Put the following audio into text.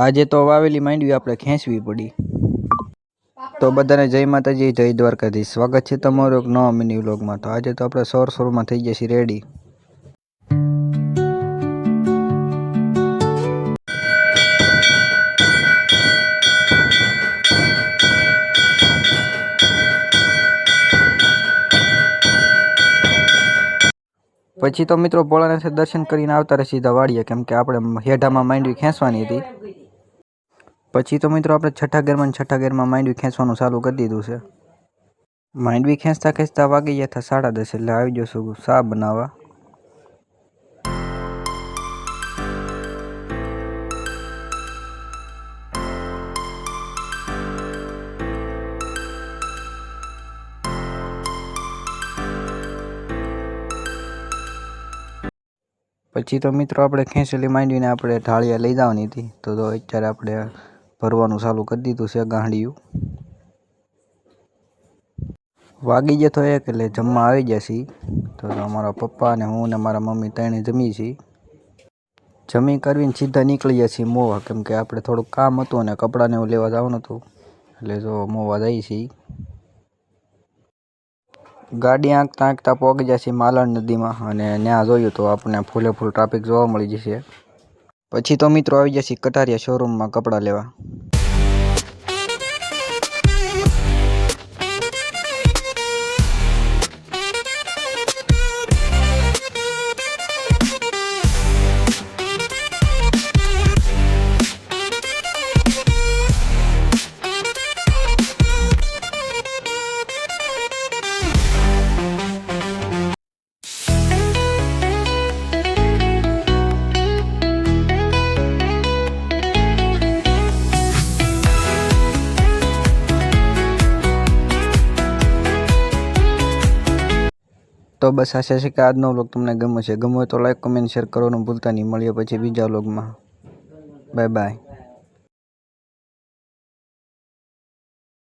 આજે તો વાવેલી માંડવી આપણે ખેંચવી પડી। તો બધાને જય માતાજી, જય દ્વારકાધીશ। સ્વાગત છે તમારું એક નવા મિની વ્લોગમાં। તો આજે તો આપણે સોરમાં થઈ જશે રેડી। પછી તો મિત્રો ભોળાનાથે દર્શન કરીને આવતા રહે સીધા વાડીએ, કેમ કે આપણે હેઠામાં માંડવી ખેંચવાની હતી। પછી તો મિત્રો આપણે છઠ્ઠા ગેરમાં માંડવી ખેંચવાનું ચાલુ કરી દીધું છે। માંડવી ખેંચતા વાગી ગયા હતા 10:30, એટલે આવી જશું ચા બનાવવા। પછી તો મિત્રો આપણે ખેંચેલી માંડવીને આપણે ઢાળિયા લઈ જવાની હતી। તો અત્યારે આપણે ભરવાનું ચાલુ કરી દીધું છે ગાંડિયું। વાગી ગયા તો 1, એટલે જમવા આવી ગયા છીએ। તો અમારા પપ્પા અને હું ને મારા મમ્મી ત્રણે જમી છીએ। જમી કરીને સીધા નીકળી ગયા છીએ મોવા, કેમ કે આપણે થોડુંક કામ હતું અને કપડાને એવું લેવા જવાનું હતું, એટલે જો મોવા જઈએ છીએ। ગાડી આંકતા પહોંચી જશે માલણ નદીમાં, અને ત્યાં જોયું તો આપણે ફૂલે ફૂલ ટ્રાફિક જોવા મળી જશે। પછી તો મિત્રો આવી જશે કટારિયા શોરૂમમાં કપડાં લેવા। તો બસ આશા છે કે આજનો વ્લોગ તમને ગમે છે। ગમે તો લાઈક, કમેન્ટ, શેર કરવાનું ભૂલતા નહીં। મળીએ પછી બીજા વ્લોગમાં। Bye bye.